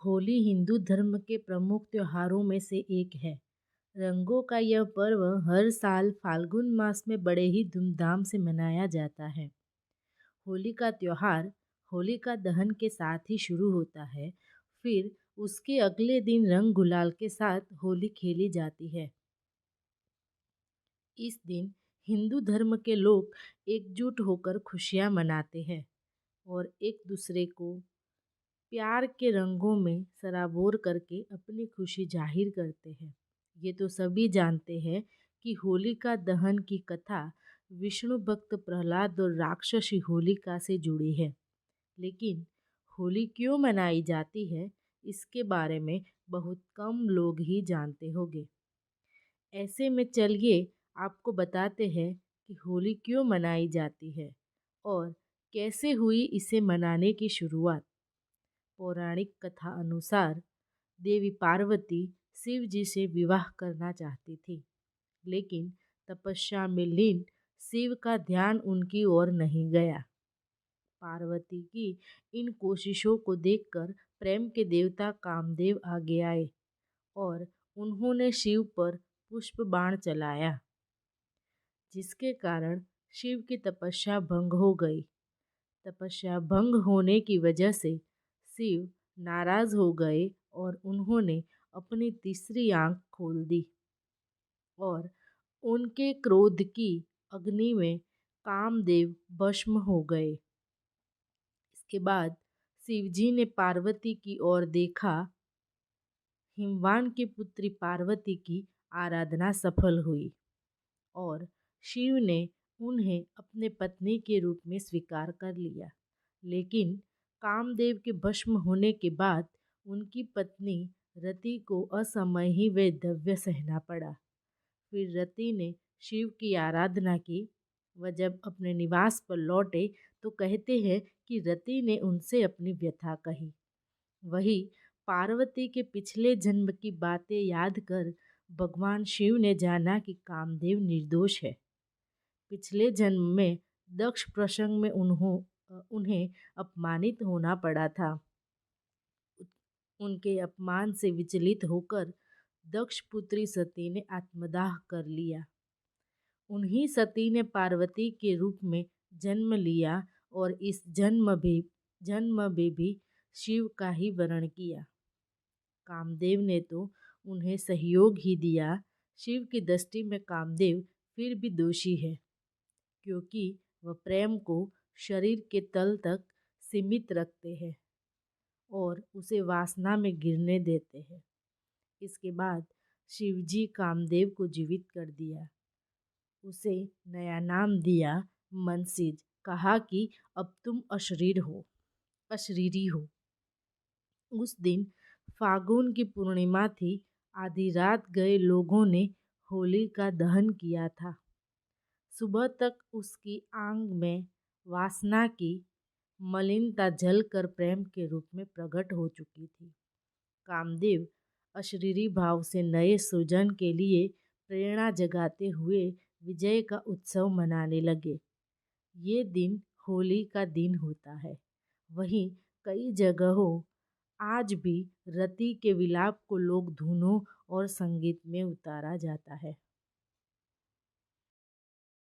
होली हिंदू धर्म के प्रमुख त्योहारों में से एक है। रंगों का यह पर्व हर साल फाल्गुन मास में बड़े ही धूमधाम से मनाया जाता है। होली का त्योहार होलिका दहन के साथ ही शुरू होता है। फिर उसके अगले दिन रंग गुलाल के साथ होली खेली जाती है। इस दिन हिंदू धर्म के लोग एकजुट होकर खुशियाँ मनाते हैं और एक दूसरे को प्यार के रंगों में सराबोर करके अपनी खुशी जाहिर करते हैं। ये तो सभी जानते हैं कि होलिका दहन की कथा विष्णु भक्त प्रहलाद और राक्षसी होलिका से जुड़ी है। लेकिन होली क्यों मनाई जाती है, इसके बारे में बहुत कम लोग ही जानते होंगे। ऐसे में चलिए आपको बताते हैं कि होली क्यों मनाई जाती है और कैसे हुई इसे मनाने की शुरुआत। पौराणिक कथा अनुसार देवी पार्वती शिव जी से विवाह करना चाहती थी, लेकिन तपस्या में लीन शिव का ध्यान उनकी ओर नहीं गया। पार्वती की इन कोशिशों को देखकर प्रेम के देवता कामदेव आगे आए और उन्होंने शिव पर पुष्प बाण चलाया, जिसके कारण शिव की तपस्या भंग हो गई। तपस्या भंग होने की वजह से शिव नाराज हो गए और उन्होंने अपनी तीसरी आंख खोल दी और उनके क्रोध की अग्नि में कामदेव भस्म हो गए। इसके बाद शिवजी ने पार्वती की ओर देखा। हिमवान की पुत्री पार्वती की आराधना सफल हुई और शिव ने उन्हें अपने पत्नी के रूप में स्वीकार कर लिया। लेकिन कामदेव के भस्म होने के बाद उनकी पत्नी रति को असमय ही वैधव्य सहना पड़ा। फिर रति ने शिव की आराधना की। वह जब अपने निवास पर लौटे तो कहते हैं कि रति ने उनसे अपनी व्यथा कही। वही पार्वती के पिछले जन्म की बातें याद कर भगवान शिव ने जाना कि कामदेव निर्दोष है। पिछले जन्म में दक्ष प्रसंग में उन्हें अपमानित होना पड़ा था। उनके अपमान से विचलित होकर दक्ष पुत्री सती ने आत्मदाह कर लिया। उन्हीं सती ने पार्वती के रूप में जन्म लिया और इस जन्म में भी शिव का ही वरण किया। कामदेव ने तो उन्हें सहयोग ही दिया। शिव की दृष्टि में कामदेव फिर भी दोषी है, क्योंकि वह प्रेम को शरीर के तल तक सीमित रखते हैं और उसे वासना में गिरने देते हैं। इसके बाद शिवजी कामदेव को जीवित कर दिया। उसे नया नाम दिया मनसिज। कहा कि अब तुम अशरीरी हो। उस दिन फागुन की पूर्णिमा थी। आधी रात गए लोगों ने होली का दहन किया था। सुबह तक उसकी आंग में वासना की मलिनता जलकर प्रेम के रूप में प्रकट हो चुकी थी। कामदेव अशरीरी भाव से नए सृजन के लिए प्रेरणा जगाते हुए विजय का उत्सव मनाने लगे। ये दिन होली का दिन होता है। वहीं कई जगहों आज भी रति के विलाप को लोक धुनों और संगीत में उतारा जाता है।